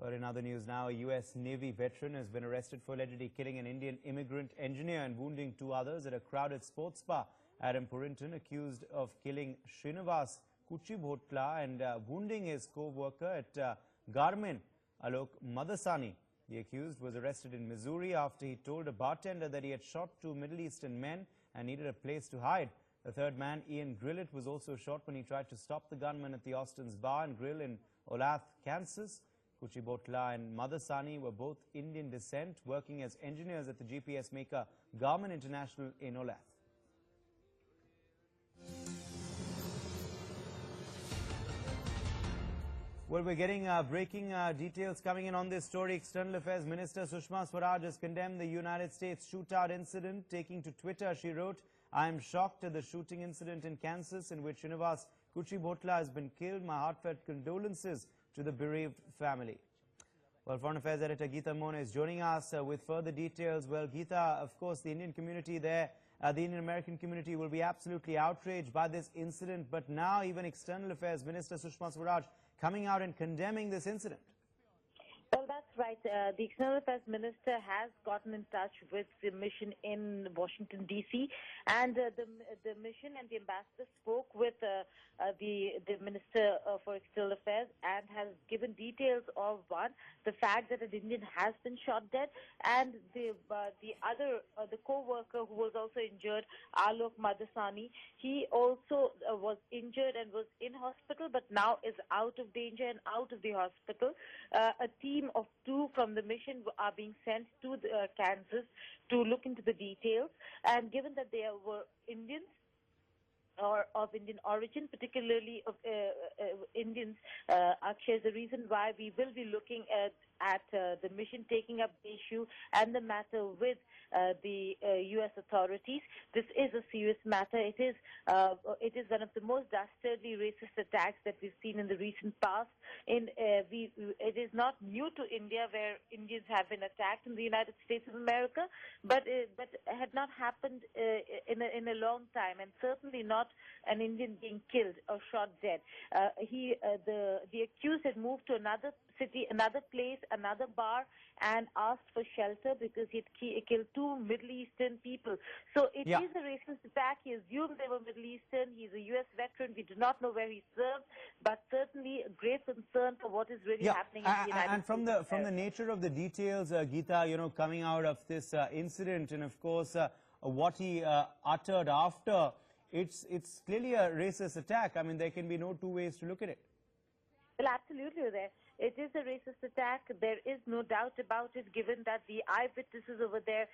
Well, in other news now, a U.S. Navy veteran has been arrested for allegedly killing an Indian immigrant engineer and wounding two others at a crowded sports bar. Adam Purinton, accused of killing Srinivas Kuchibhotla and wounding his co-worker at Garmin, Alok Madasani. The accused was arrested in Missouri after he told a bartender that he had shot two Middle Eastern men and needed a place to hide. The third man, Ian Grillett, was also shot when he tried to stop the gunman at the Austin's Bar and Grill in Olathe, Kansas. Kuchibhotla and Madasani were both Indian descent, working as engineers at the GPS maker Garmin International in Olathe. Well, we're getting breaking details coming in on this story. External Affairs Minister Sushma Swaraj has condemned the United States shootout incident. Taking to Twitter, she wrote, "I am shocked at the shooting incident in Kansas in which Srinivas Kuchibhotla has been killed. My heartfelt condolences to the bereaved family." Well, Foreign Affairs Editor Geeta Mona is joining us with further details. Well, Geeta, of course, the Indian community there, the Indian American community will be absolutely outraged by this incident. But now even External Affairs Minister Sushma Swaraj coming out and condemning this incident. Well, that's right. The External Affairs Minister has gotten in touch with the mission in Washington, D.C., and the mission and the ambassador spoke with the Minister for External Affairs and has given details of, one, the fact that an Indian has been shot dead, and the co-worker who was also injured, Alok Madasani, he also was injured and was in hospital, but now is out of danger and out of the hospital. A team of two from the mission are being sent to Kansas to look into the details. And given that they were Indians or of Indian origin, particularly of Indians, Akshay, is the reason why we will be looking at the mission taking up the issue and the matter with the U.S. authorities. This is a serious matter. It is one of the most dastardly racist attacks that we've seen in the recent past. It is not new to India, where Indians have been attacked in the United States of America, but had not happened in a long time, and certainly not an Indian being killed or shot dead. The accused had moved to another city, another place, another bar, and asked for shelter because he had killed two Middle Eastern people. So it is a racist attack. He assumed they were Middle Eastern. He's a U.S. veteran. We do not know where he served, but certainly a great concern for what is really happening in the United States. And from the nature of the details, Geeta, coming out of this incident, and of course what he uttered after, it's clearly a racist attack. I mean, there can be no two ways to look at it. Well, absolutely, it is a racist attack. There is no doubt about it, given that the eyewitnesses over there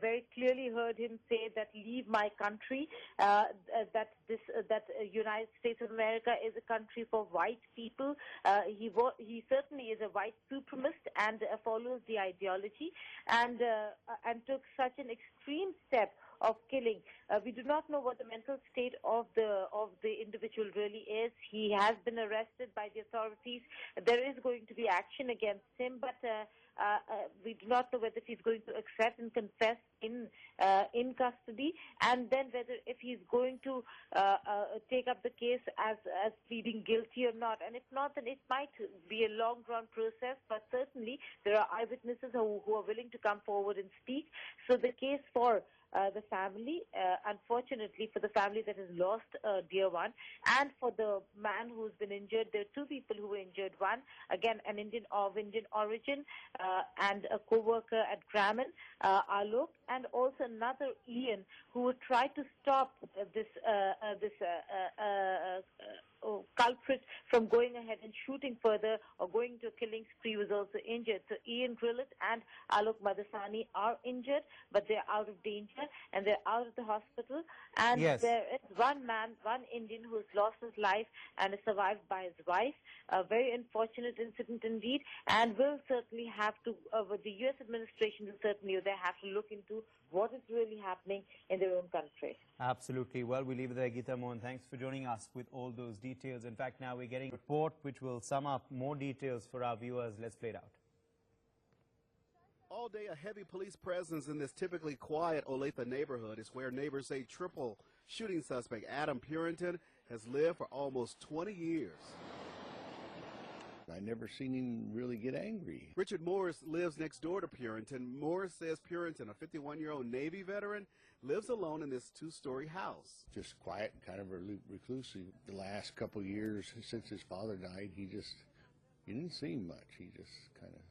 very clearly heard him say that "leave my country," that United States of America is a country for white people. He certainly is a white supremacist and follows the ideology, and took such an extreme step of killing. We do not know what the mental state of the individual really is. He has been arrested by the authorities. There is going to be action against him, but we do not know whether he's going to accept and confess in custody, and then whether if he's going to take up the case as pleading guilty or not. And if not, then it might be a long-drawn process, but certainly there are eyewitnesses who are willing to come forward and speak. So the case for the family, unfortunately for the family that has lost a dear one, and for the man who's been injured. There are two people who were injured. One, again, an Indian of Indian origin, and a co-worker at Garmin, Alok, and also another Ian, who would try to stop this culprit from going ahead and shooting further or going to a killing spree, was also injured. So Ian Grillett and Alok Madasani are injured, but they're out of danger and they're out of the hospital. And there is one man, one Indian, who's lost his life and is survived by his wife. A very unfortunate incident indeed, and will certainly have to, with the U.S. administration will certainly have to look into what is really happening in their own country. Absolutely. Well, we leave it there, Geeta Mohan. Thanks for joining us with all those details. In fact, now we're getting a report which will sum up more details for our viewers. Let's play it out. All day, a heavy police presence in this typically quiet Olathe neighborhood is where neighbors say triple shooting suspect Adam Purinton has lived for almost 20 years. I never seen him really get angry. Richard Morris lives next door to Purinton. Morris says Purinton, a 51-year-old Navy veteran, lives alone in this two-story house. Just quiet, kind of reclusive. The last couple years since his father died, you didn't see him much. He just kind of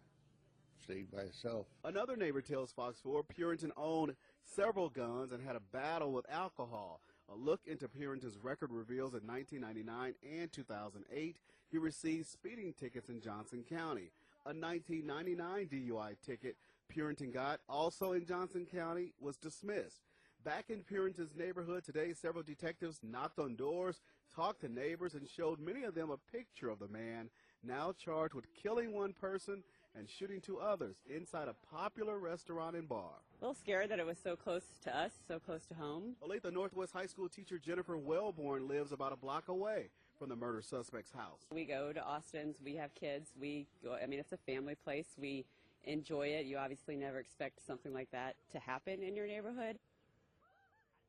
stayed by himself. Another neighbor tells Fox 4 Purinton owned several guns and had a battle with alcohol. A look into Purinton's record reveals in 1999 and 2008, he received speeding tickets in Johnson County. A 1999 DUI ticket Purinton got, also in Johnson County, was dismissed. Back in Purinton's neighborhood today, several detectives knocked on doors, talked to neighbors, and showed many of them a picture of the man now charged with killing one person and shooting two others inside a popular restaurant and bar. A little scared that it was so close to us, so close to home. Olathe Northwest High School teacher Jennifer Wellborn lives about a block away from the murder suspect's house. We go to Austin's, we have kids, it's a family place, we enjoy it. You obviously never expect something like that to happen in your neighborhood.